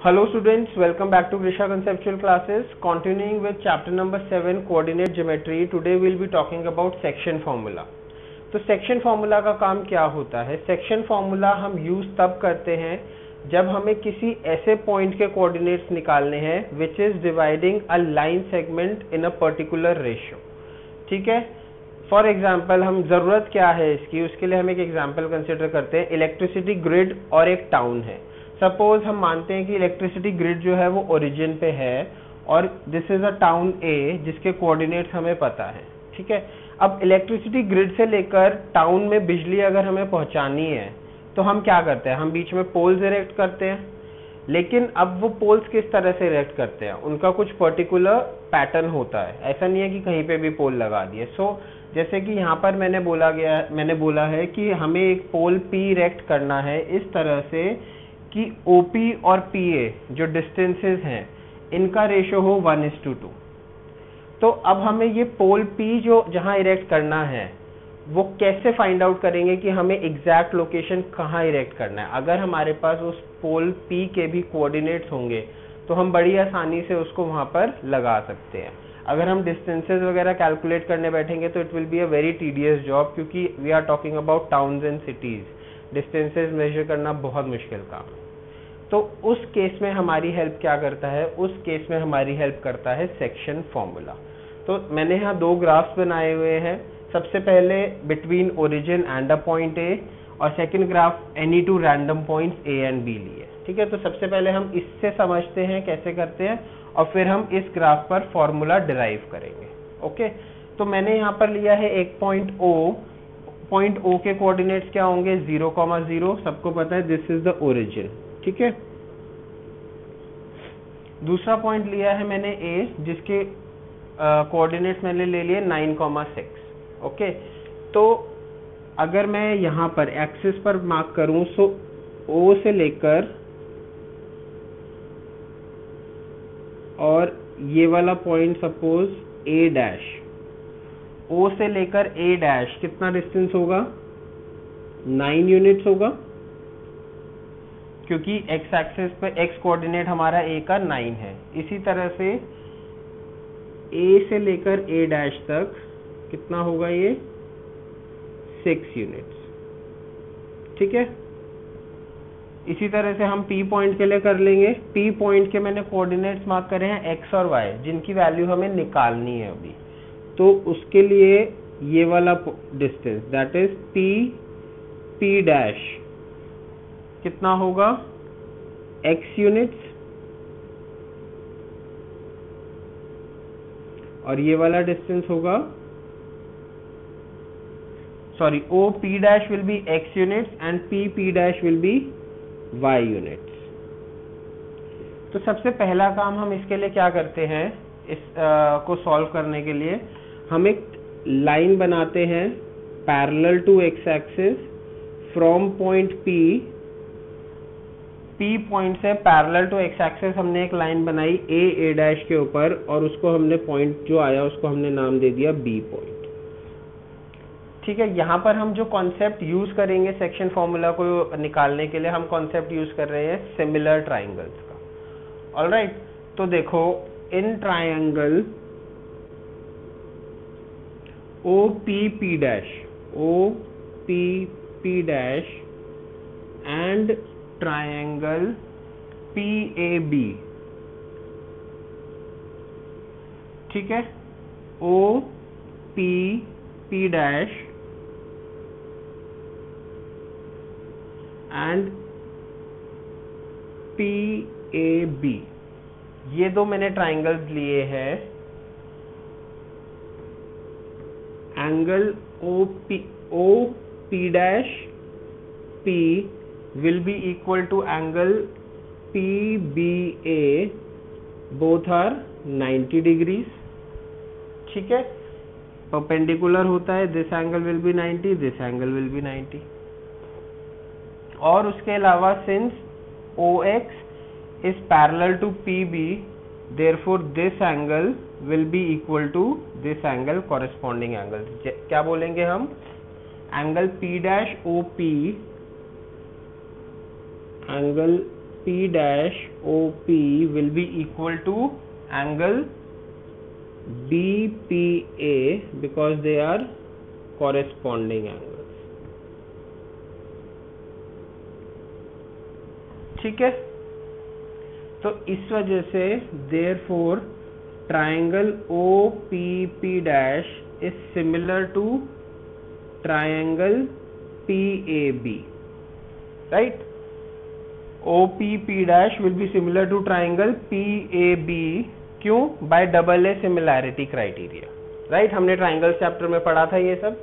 Hello students, welcome back to Grisha Conceptual Classes. Continuing with chapter number 7 Coordinate Geometry. Today we will be talking about section formula. तो section formula का काम क्या होता है? Section formula हम use तब करते हैं जब हमें किसी ऐसे पॉइंट के कोऑर्डिनेट्स निकालने हैं which is dividing a line segment in a particular ratio. ठीक है. फॉर एग्जाम्पल हम जरूरत क्या है इसकी, उसके लिए हम एक एग्जाम्पल कंसिडर करते हैं. इलेक्ट्रिसिटी ग्रिड और एक टाउन है. सपोज हम मानते हैं कि इलेक्ट्रिसिटी ग्रिड जो है वो ओरिजिन पे है और दिस इज अ टाउन ए जिसके कोऑर्डिनेट्स हमें पता है. ठीक है. अब इलेक्ट्रिसिटी ग्रिड से लेकर टाउन में बिजली अगर हमें पहुंचानी है तो हम क्या करते हैं, हम बीच में पोल्स इरेक्ट करते हैं. लेकिन अब वो पोल्स किस तरह से इरेक्ट करते हैं, उनका कुछ पर्टिकुलर पैटर्न होता है. ऐसा नहीं है कि कहीं पे भी पोल लगा दिए. सो जैसे कि यहाँ पर मैंने बोला है कि हमें एक पोल पी इरेक्ट करना है इस तरह से कि OP और PA जो डिस्टेंसेस हैं इनका रेशो हो 1:2. तो अब हमें ये पोल P जो जहां इरेक्ट करना है वो कैसे फाइंड आउट करेंगे कि हमें एग्जैक्ट लोकेशन कहाँ इरेक्ट करना है. अगर हमारे पास उस पोल P के भी कोऑर्डिनेट्स होंगे तो हम बड़ी आसानी से उसको वहां पर लगा सकते हैं. अगर हम डिस्टेंसेस वगैरह कैलकुलेट करने बैठेंगे तो it will be a very tedious job, क्योंकि we are talking about towns and cities. Distances measure करना बहुत मुश्किल काम है. तो उस केस में हमारी हेल्प क्या करता है, उस केस में हमारी हेल्प करता है सेक्शन फॉर्मूला. तो मैंने यहाँ दो ग्राफ्स बनाए हुए हैं. सबसे पहले between origin and a point A और second graph any two random points A and B लिए. ठीक है. तो सबसे पहले हम इससे समझते हैं कैसे करते हैं और फिर हम इस ग्राफ पर फॉर्मूला डिराइव करेंगे. ओके. तो मैंने यहाँ पर लिया है एक पॉइंट O. पॉइंट O के कोऑर्डिनेट्स क्या होंगे, 0,0. सबको पता है दिस इज द ओरिजिन. ठीक है. दूसरा पॉइंट लिया है मैंने A जिसके कोऑर्डिनेट्स मैंने ले लिए 9,6. ओके. तो अगर मैं यहाँ पर एक्सिस पर मार्क करूं तो O से लेकर और ये वाला पॉइंट सपोज A', O से लेकर A' कितना डिस्टेंस होगा, 9 यूनिट्स होगा, क्योंकि x एक्सिस पे x कोऑर्डिनेट हमारा A का 9 है. इसी तरह से A से लेकर A' तक कितना होगा, ये 6 यूनिट्स. ठीक है. इसी तरह से हम P पॉइंट के लिए कर लेंगे. P पॉइंट के मैंने कोऑर्डिनेट्स मार्क करे हैं x और y जिनकी वैल्यू हमें निकालनी है अभी. तो उसके लिए ये वाला डिस्टेंस दैट इज P' कितना होगा, x यूनिट्स, और ये वाला डिस्टेंस होगा, sorry, OP' will be x units and P' will B y units. तो सबसे पहला काम हम इसके लिए क्या करते हैं, इस को सॉल्व करने के लिए हम एक लाइन बनाते हैं parallel to x axis from point P point से पैरेलल टू x एक्सिस हमने एक लाइन बनाई A' के ऊपर और उसको हमने पॉइंट जो आया उसको हमने नाम दे दिया B पॉइंट. ठीक है. यहाँ पर हम जो कॉन्सेप्ट यूज करेंगे सेक्शन फॉर्मूला को निकालने के लिए, हम कॉन्सेप्ट यूज कर रहे हैं सिमिलर ट्राइंगल्स का. ऑलराइट. तो देखो, in triangle OPP' and triangle PAB. ठीक है. OPP' एंड PAB, ये दो मैंने ट्राइंगल्स लिए हैं. Angle OP' will be equal to angle PBA, both are 90 degrees. ठीक है. परपेंडिकुलर होता है, this angle will be 90, this angle will be 90. और उसके अलावा since OX is parallel to PB, therefore this angle will be equal to this angle, corresponding angle. क्या बोलेंगे हम, angle P' OP angle P dash OP will be equal to angle BPA because they are corresponding angles. ठीक है, तो इस वजह से therefore triangle OPP dash is similar to triangle PAB, right? OPP dash will be similar to triangle PAB. क्यों? by double A similarity criteria, right? हमने triangle chapter में पढ़ा था ये सब.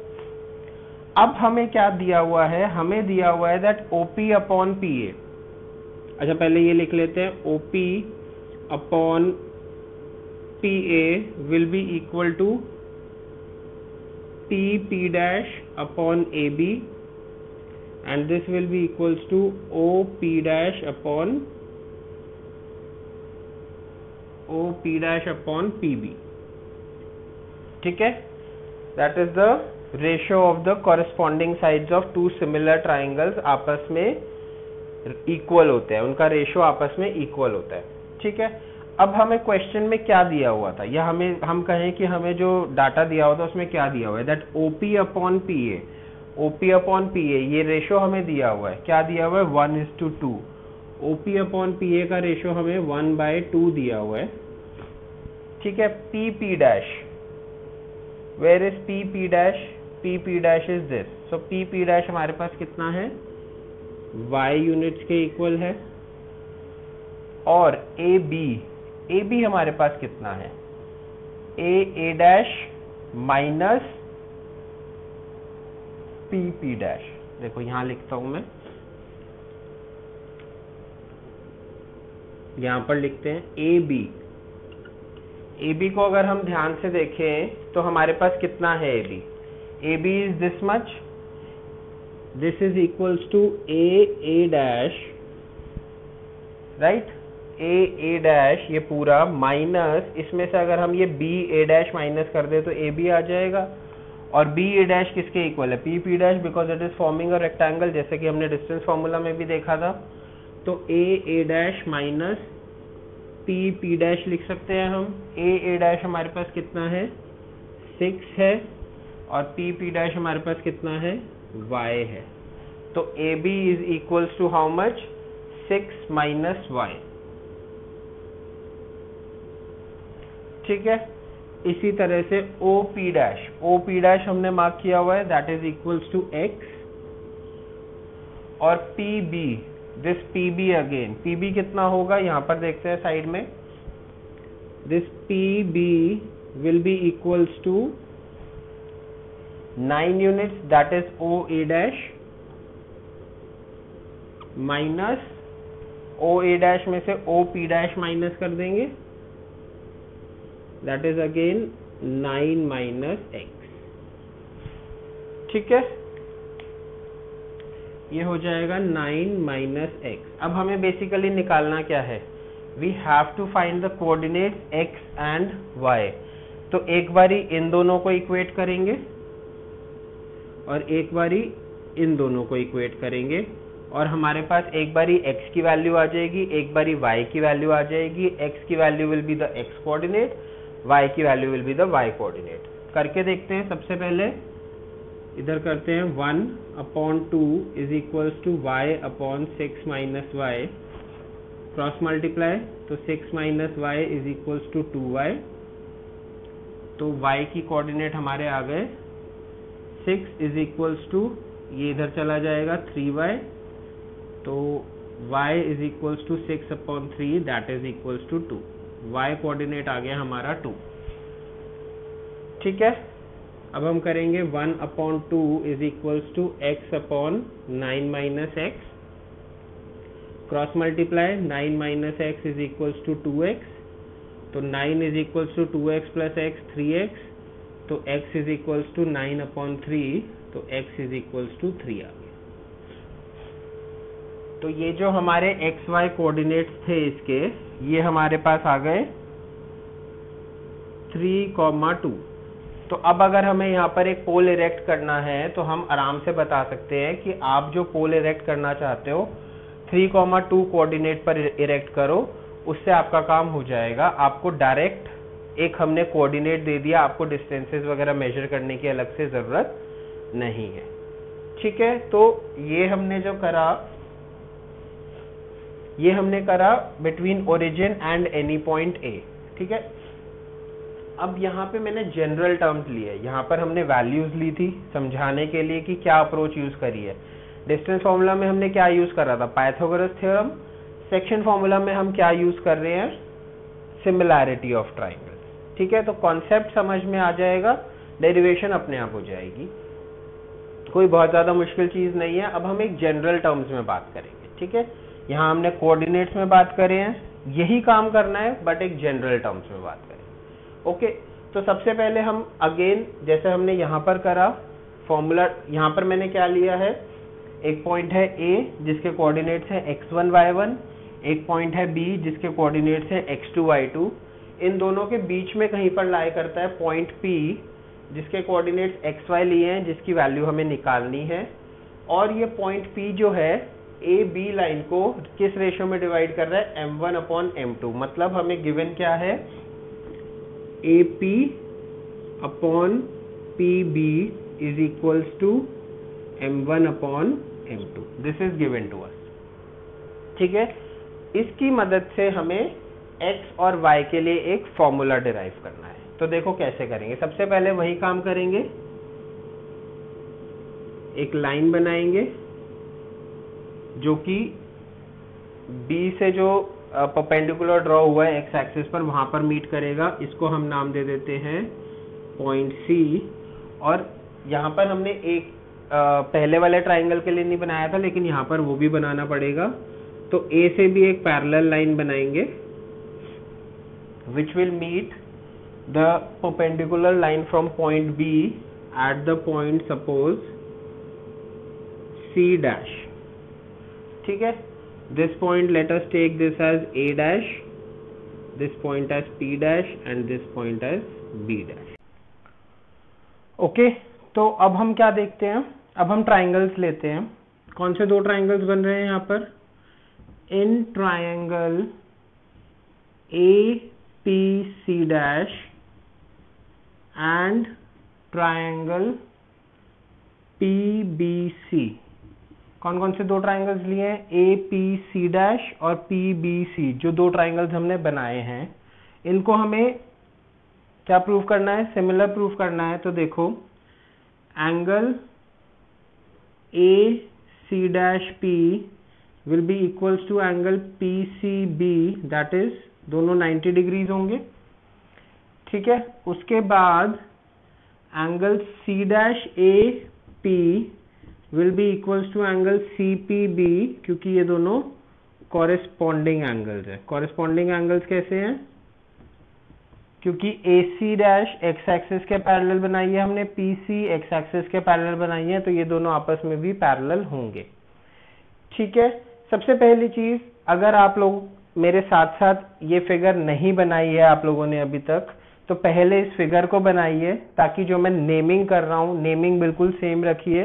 अब हमें क्या दिया हुआ है? हमें दिया हुआ है that OP upon PA. अच्छा, पहले ये लिख लेते हैं. OP upon PA will be equal to PP dash upon AB, and this will be equals to OP dash upon PB. ठीक है, that is the ratio of the corresponding sides of two similar triangles आपस में equal होते हैं, उनका ratio आपस में equal होता है. ठीक है, अब हमें क्वेश्चन में क्या दिया हुआ था, या हम कहें कि हमें जो डाटा दिया हुआ था उसमें क्या दिया हुआ है? दैट OP अपॉन PA, ये रेशियो हमें दिया हुआ है. क्या दिया हुआ है? 1:2. OP अपॉन PA का रेशियो हमें 1/2 दिया हुआ है. ठीक है, PP dash, where is PP dash? PP dash is this. So PP dash हमारे पास कितना है? y यूनिट्स के इक्वल है. और AB हमारे पास कितना है? A dash minus PP dash. देखो यहां लिखता हूं मैं, यहां पर लिखते हैं AB को अगर हम ध्यान से देखें तो हमारे पास कितना है? AB is this much. This is equals to A dash, right? A dash ये पूरा माइनस, इसमें से अगर हम ये B डैश माइनस कर दे तो AB आ जाएगा. और B डैश किसके इक्वल है? PP dash, because it is forming a rectangle, जैसे कि हमने डिस्टेंस फॉर्मूला में भी देखा था. तो A dash minus PP dash लिख सकते हैं हम. A डैश हमारे पास कितना है? 6 है. और PP डैश हमारे पास कितना है? Y है. तो AB is equals to how much? 6 minus Y. ठीक है, इसी तरह से OP डैश हमने मार्क किया हुआ है, that is equals to X. और PB, this PB again, PB कितना होगा? यहां पर देखते हैं साइड में. This PB will be equals to 9 units, that is OA dash minus OA dash में से OP डैश माइनस कर देंगे, that is again 9 minus X. ठीक है, ये हो जाएगा 9 माइनस X. अब हमें बेसिकली निकालना क्या है? We have to find the coordinate X and Y. तो एक बारी इन दोनों को इक्वेट करेंगे और एक बारी इन दोनों को इक्वेट करेंगे, और हमारे पास एक बारी X की वैल्यू आ जाएगी, एक बारी Y की वैल्यू आ जाएगी. X की value will be the X coordinate, Y की value will be the Y coordinate. करके देखते हैं. सबसे पहले इधर करते हैं. 1/2 is equals to Y upon 6 minus Y. Cross multiply, तो 6 minus Y is equals to 2Y. तो Y की कोऑर्डिनेट हमारे आ गए 6 इज इक्वल्स टू, ये इधर चला जाएगा 3Y. तो Y is equals to 6/3, that is equals to 2. Y coordinate आ गया हमारा 2. ठीक है, अब हम करेंगे 1/2 is equals to X upon 9 minus X. Cross multiply, 9 minus X is equals to 2X. तो 9 is equals to 2X plus X 3X. तो X इज इक्वल्स टू 9/3, तो X इज इक्वल्स टू 3 आ गया. तो ये जो हमारे XY कोऑर्डिनेट्स थे इसके, ये हमारे पास आ गए 3,2. तो अब अगर हमें यहाँ पर एक पोल इरेक्ट करना है तो हम आराम से बता सकते हैं कि आप जो पोल इरेक्ट करना चाहते हो 3,2 कोऑर्डिनेट पर इरेक्ट करो, उससे आपका काम हो जाएगा। आपको डायरेक्ट एक हमने कोऑर्डिनेट दे दिया, आपको डिस्टेंसेस वगैरह मेजर करने की अलग से जरूरत नहीं है। ठीक है, तो ये हमने जो करा, ये हमने करा between origin and any point A. ठीक है, अब यहाँ पे मैंने जनरल टर्म्स लिए, यहाँ पर हमने वैल्यूज ली थी समझाने के लिए कि क्या अप्रोच यूज करी है। डिस्टेंस फॉर्मूला में हमने क्या यूज करा था, पाइथागोरस थ्योरम। सेक्शन फॉर्मूला में हम क्या यूज कर रहे हैं, सिमिलैरिटी ऑफ ट्राइंगल्स। ठीक है, तो कॉन्सेप्ट समझ में आ जाएगा, डेरिवेशन अपने आप हो जाएगी, कोई बहुत ज्यादा मुश्किल चीज नहीं है। अब हम एक जनरल टर्म्स में बात करेंगे। ठीक है, यहाँ हमने कोऑर्डिनेट्स में बात करे हैं, यही काम करना है बट एक जनरल टर्म्स में बात करें। ओके, तो सबसे पहले हम अगेन जैसे हमने यहाँ पर करा फॉर्मूला, यहाँ पर मैंने क्या लिया है, एक पॉइंट है ए जिसके कोऑर्डिनेट्स है x1 y1, एक पॉइंट है बी जिसके कोऑर्डिनेट्स है x2 y2। इन दोनों के बीच में कहीं पर लाई करता है पॉइंट P जिसके कोऑर्डिनेट्स xy लिए हैं, जिसकी वैल्यू हमें निकालनी है। और ये पॉइंट P जो है ए बी लाइन को किस रेशियो में डिवाइड कर रहा है, m1/m2। मतलब हमें गिवन क्या है, AP upon PB is equals to m1/m2। This is given to us. ठीक है, इसकी मदद से हमें x और y के लिए एक फॉर्मूला डिराइव करना है। तो देखो कैसे करेंगे, सबसे पहले वही काम करेंगे, एक लाइन बनाएंगे जो कि B से जो परपेंडिकुलर ड्रॉ हुआ है x एक्सिस पर, वहां पर मीट करेगा। इसको हम नाम दे देते हैं पॉइंट C। और यहाँ पर हमने एक पहले वाले ट्राइंगल के लिए नहीं बनाया था, लेकिन यहाँ पर वो भी बनाना पड़ेगा। तो A से भी एक पैरेलल लाइन बनाएंगे which will meet the perpendicular line from point B at the point suppose C dash। ठीक है, this point let us take this as A dash, this point as P dash and this point as B dash। Okay, तो अब हम क्या देखते हैं, अब हम ट्राइंगल्स लेते हैं। कौन से दो ट्राइंगल्स बन रहे हैं यहाँ पर, in triangle APC dash and triangle PBC। कौन कौन से दो ट्राइंगल्स लिए हैं, APC डैश और PBC, जो दो ट्राइंगल्स हमने बनाए हैं। इनको हमें क्या प्रूव करना है, सिमिलर प्रूव करना है। तो देखो, angle AC dash P will be equals to angle PCB, that is दोनों 90 डिग्रीज होंगे। ठीक है, उसके बाद angle C dash AP will be equals to angle CPB, क्योंकि ये दोनों कॉरेस्पॉन्डिंग एंगल्स हैं। कॉरेस्पॉन्डिंग एंगल्स कैसे हैं, क्योंकि AC डैश x एक्सिस के पैरेलल बनाई है हमने, PC x एक्सिस के पैरेलल बनाई है, तो ये दोनों आपस में भी पैरेलल होंगे। ठीक है, सबसे पहली चीज, अगर आप लोग मेरे साथ साथ ये फिगर नहीं बनाई है आप लोगों ने अभी तक, तो पहले इस फिगर को बनाइए, ताकि जो मैं नेमिंग कर रहा हूँ, नेमिंग बिल्कुल सेम रखिए,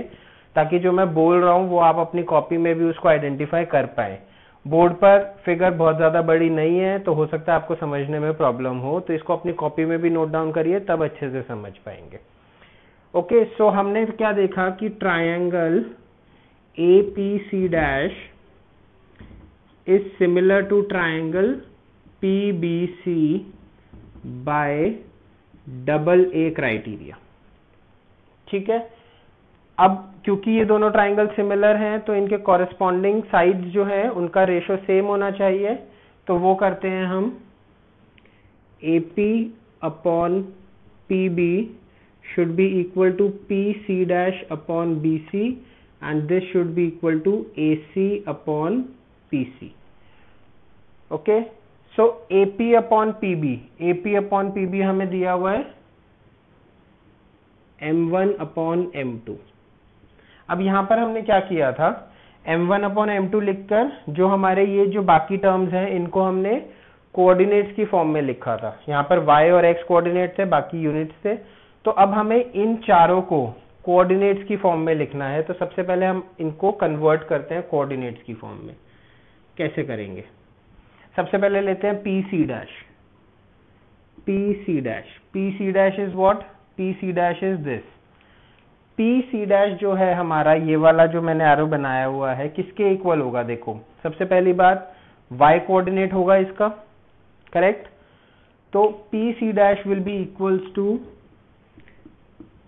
ताकि जो मैं बोल रहा हूँ वो आप अपनी कॉपी में भी उसको आइडेंटिफाई कर पाए। बोर्ड पर फिगर बहुत ज्यादा बड़ी नहीं है, तो हो सकता है आपको समझने में प्रॉब्लम हो, तो इसको अपनी कॉपी में भी नोट डाउन करिए, तब अच्छे से समझ पाएंगे। ओके, सो हमने क्या देखा कि triangle APC dash is similar to triangle PBC by AA criteria. ठीक है, अब क्योंकि ये दोनों ट्राइंगल सिमिलर हैं, तो इनके कॉरेस्पॉन्डिंग साइड्स जो है उनका रेशो सेम होना चाहिए। तो वो करते हैं हम, AP upon PB should be equal to PC dash upon BC and this should be equal to AC upon PC। Okay, so AP upon PB हमें दिया हुआ है M1 अपॉन M2। अब यहाँ पर हमने क्या किया था, M1 अपॉन M2 लिखकर जो हमारे ये जो बाकी टर्म्स हैं इनको हमने कोऑर्डिनेट्स की फॉर्म में लिखा था। यहाँ पर y और x कोऑर्डिनेट थे, बाकी यूनिट्स थे। तो अब हमें इन चारों को कोऑर्डिनेट्स की फॉर्म में लिखना है। तो सबसे पहले हम इनको कन्वर्ट करते हैं कोऑर्डिनेट्स की फॉर्म में। कैसे करेंगे? सबसे पहले लेते हैं P C dash. P C dash is what? P C dash is this. P C dash जो है हमारा, ये वाला जो मैंने एरो बनाया हुआ है, किसके इक्वल होगा? देखो सबसे पहली बात y कोऑर्डिनेट होगा इसका, करेक्ट? तो P C dash will be equals to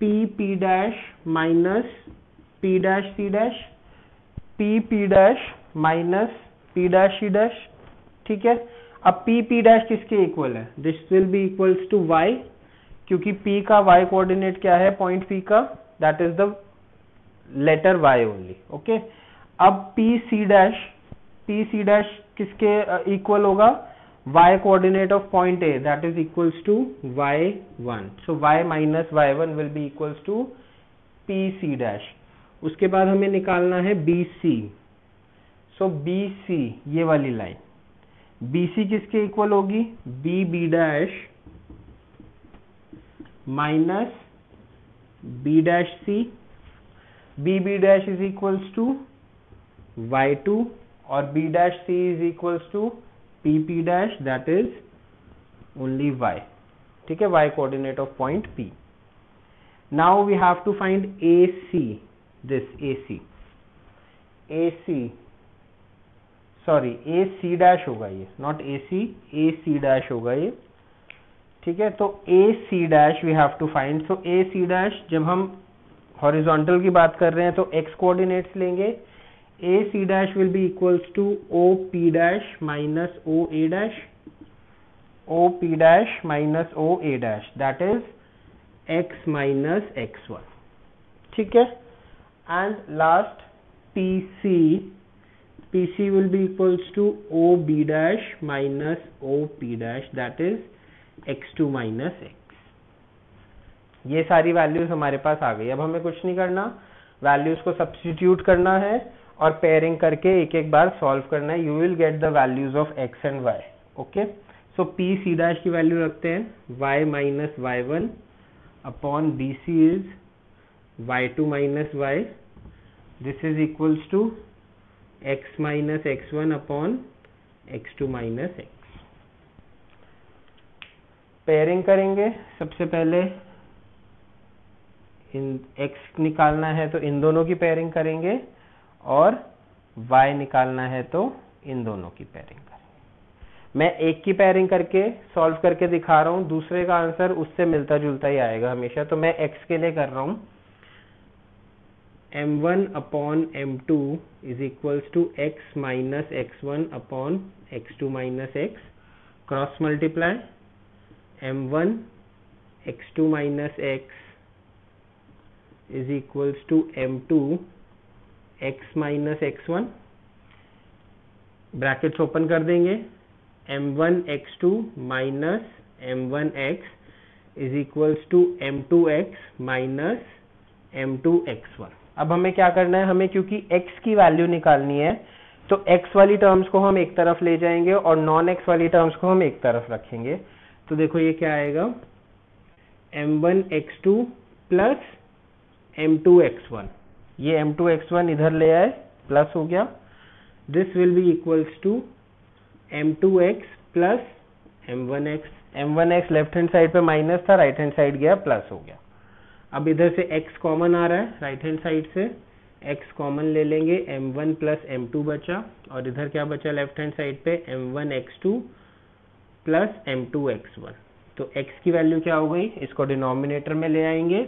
P dash minus P dash C dash, P dash minus P dash C dash, ठीक है? अब पी डैश किसके इक्वल है? This will be equals to y, क्योंकि p का y coordinate क्या है point P का? That is the letter y only, okay? अब पी सी डैश किसके इक्वल होगा? y coordinate of point A, that is equals to y1, so y minus y1 will be equals to P C dash. उसके बाद हमें निकालना है BC, सो BC ये वाली लाइन, BC किसके इक्वल होगी? B dash minus B dash C, B dash is equals to y2 और B dash C is equals to P dash, that is only y, ठीक है? y coordinate of point P। Now we have to find AC, this AC sorry AC dash होगा ये, not AC dash होगा ये, ठीक है? तो AC dash we have to find. So AC dash, जब हम हॉरिजॉन्टल की बात कर रहे हैं तो x कोऑर्डिनेट्स लेंगे। AC dash will be equals to OP dash minus OA dash, OP dash minus OA dash, that is x minus x1, ठीक है? And last PC will be equals to OB dash minus OP dash, that is x2 minus x। ये सारी values हमारे पास आ गई। अब हमें कुछ नहीं करना, वैल्यूज को सब्स्टिट्यूट करना है और पेयरिंग करके एक एक बार सॉल्व करना है। You will get the values of x and y, okay? So P C dash की वैल्यू रखते हैं y minus y1 upon BC is y2 minus y, this is equals to x minus x1 upon x2 minus x। Pairing करेंगे, सबसे पहले इन x निकालना है तो इन दोनों की पेयरिंग करेंगे और y निकालना है तो इन दोनों की पेयरिंग करेंगे। मैं एक की पेयरिंग करके सॉल्व करके दिखा रहा हूं, दूसरे का आंसर उससे मिलता जुलता ही आएगा हमेशा। तो मैं x के लिए कर रहा हूं m1 upon m2 is equals to x minus x1 upon x2 minus x, cross multiply m1 x2 minus x is equals to m2 x minus x1, brackets open कर देंगे, m1 x2 minus m1 x is equals to m2 x minus m2 x1। अब हमें क्या करना है? हमें क्योंकि x की वैल्यू निकालनी है तो x वाली टर्म्स को हम एक तरफ ले जाएंगे और नॉन x वाली टर्म्स को हम एक तरफ रखेंगे। तो देखो ये क्या आएगा, m1 x2 plus m2 x1, ये m2 x1 इधर ले आए, प्लस हो गया, this will be equals to m2 x plus m1 x। m1 x left hand side पे माइनस था, राइट हैंड साइड गया प्लस हो गया। अब इधर से x कॉमन आ रहा है, राइट हैंड साइड से x कॉमन ले लेंगे, m1 प्लस m2 बचा, और इधर क्या बचा लेफ्ट हैंड साइड पे, m1 x2 plus m2 x1। तो x की वैल्यू क्या हो गई, इसको डिनोमिनेटर में ले आएंगे,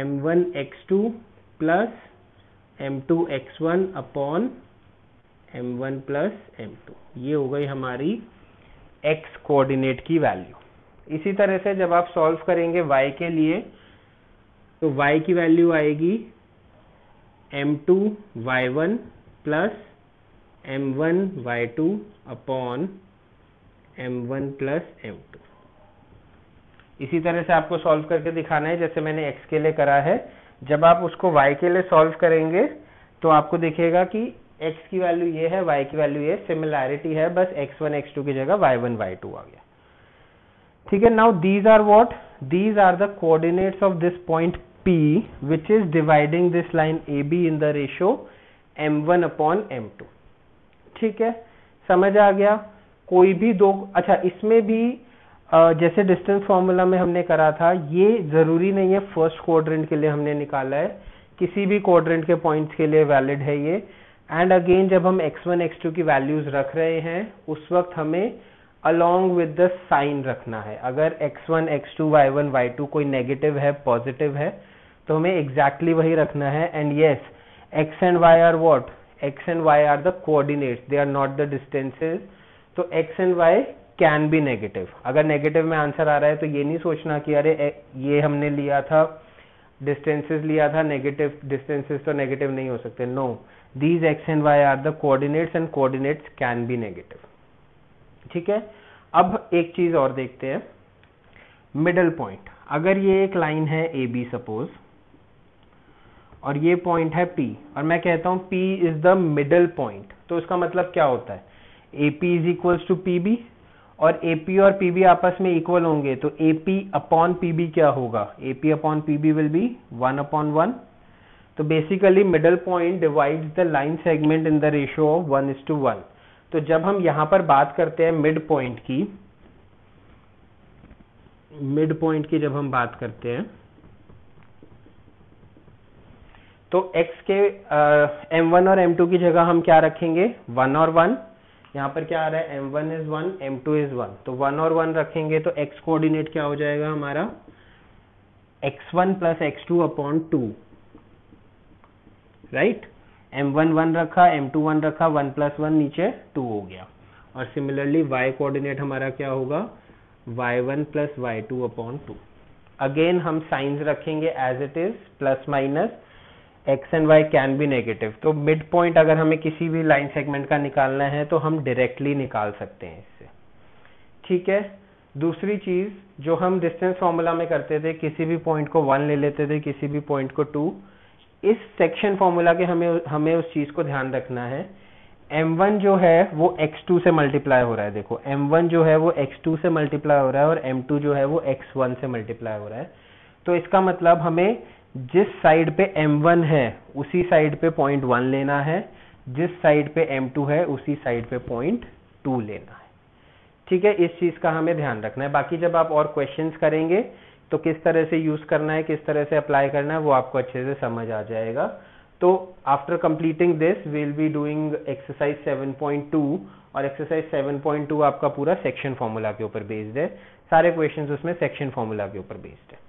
m1 x2 plus m2 x1 upon m1 plus m2, ये हो गई हमारी x कोऑर्डिनेट की वैल्यू। इसी तरह से जब आप सॉल्व करेंगे y के लिए तो y की वैल्यू आएगी m2 y1 plus m1 y2 upon m1 plus m2। इसी तरह से आपको सॉल्व करके दिखाना है जैसे मैंने x के लिए करा है। जब आप उसको y के लिए सॉल्व करेंगे तो आपको दिखेगा कि x की वैल्यू ये है, y की वैल्यू ये, सिमिलैरिटी है, बस x1 x2 की जगह y1 y2 आ गया, ठीक है? Now these are what, these are the coordinates of this point P which is dividing this line AB in the ratio m1 upon m2। ठीक है, समझ आ गया। कोई भी दो, अच्छा इसमें भी जैसे डिस्टेंस फॉर्मूला में हमने करा था, ये जरूरी नहीं है फर्स्ट क्वाड्रेंट के लिए हमने निकाला है, किसी भी क्वाड्रेंट के पॉइंट्स के लिए वैलिड है ये। एंड अगेन जब हम x1 x2 की वैल्यूज रख रहे हैं उस वक्त हमें अलोंग विद द साइन रखना है। अगर x1 x2 y1 y2 कोई नेगेटिव है पॉजिटिव है तो हमें एग्जैक्टली वही रखना है। And yes, x and y are what, x and y are the coordinates, they are not the distances. तो x and y can be negative. अगर नेगेटिव में आंसर आ रहा है तो ये नहीं सोचना कि अरे ये हमने लिया था, डिस्टेंसेस लिया था, नेगेटिव डिस्टेंसेस तो नेगेटिव नहीं हो सकते। No, these x and y are the coordinates and coordinates can be negative. ठीक है, अब एक चीज और देखते हैं, मिडल पॉइंट। अगर ये एक लाइन है ए बी सपोज, और ये पॉइंट है P, और मैं कहता हूं P is the middle point, तो इसका मतलब क्या होता है, AP is equals to PB, और AP और PB आपस में इक्वल होंगे तो AP अपॉन PB क्या होगा, AP upon PB will B 1/1। तो basically middle point divides the line segment in the ratio of 1:1। तो जब हम यहां पर बात करते हैं मिड पॉइंट की जब हम बात करते हैं तो x के m1 और m2 की जगह हम क्या रखेंगे, 1 और 1। यहाँ पर क्या आ रहा है, m1 इज 1, m2 इज 1, तो 1 और 1 रखेंगे तो x कोऑर्डिनेट क्या हो जाएगा हमारा, x1 plus x2 upon 2, right. m1 1 रखा, m2 1 रखा, 1 प्लस 1 नीचे 2 हो गया। और सिमिलरली y कोऑर्डिनेट हमारा क्या होगा, y1 plus y2 upon 2। Again हम साइंस रखेंगे as it is, plus minus, x and y can be negative. तो मिड पॉइंट अगर हमें किसी भी लाइन सेगमेंट का निकालना है तो हम डायरेक्टली निकाल सकते हैं इससे। ठीक है, दूसरी चीज जो हम डिस्टेंस फॉर्मूला में करते थे, किसी भी पॉइंट को 1 ले लेते थे, किसी भी पॉइंट को 2। इस सेक्शन फॉर्मूला के हमें उस चीज को ध्यान रखना है, m1 जो है वो x2 से मल्टीप्लाई हो रहा है। देखो m1 जो है वो x2 से मल्टीप्लाई हो रहा है और m2 जो है वो x1 से मल्टीप्लाई हो रहा है। तो इसका मतलब हमें जिस साइड पे m1 है उसी साइड पे पॉइंट 1 लेना है, जिस साइड पे m2 है उसी साइड पे पॉइंट 2 लेना है। ठीक है, इस चीज का हमें ध्यान रखना है। बाकी जब आप और क्वेश्चंस करेंगे तो किस तरह से यूज करना है, किस तरह से अप्लाई करना है, वो आपको अच्छे से समझ आ जाएगा। तो after completing this we will be doing exercise 7.2, और एक्सरसाइज 7.2 आपका पूरा सेक्शन फॉर्मूला के ऊपर बेस्ड है, सारे क्वेश्चंस उसमें सेक्शन फॉर्मूला के ऊपर बेस्ड है।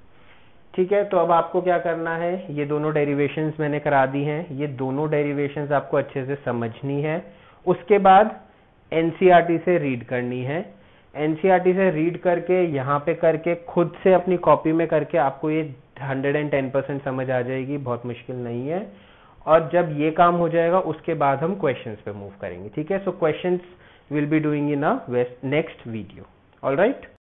ठीक है, तो अब आपको क्या करना है, ये दोनों डेरिवेशंस मैंने करा दी हैं, ये दोनों डेरिवेशंस आपको अच्छे से समझनी है। उसके बाद एनसीईआरटी से रीड करनी है, एनसीईआरटी से रीड करके यहाँ पे करके खुद से अपनी कॉपी में करके आपको ये 110% समझ आ जाएगी, बहुत मुश्किल नहीं है। और जब ये काम हो जाएगा उसके बाद हम क्वेश्चंस पे मूव करेंगे। ठीक है, सो questions will be doing in a next video. Alright.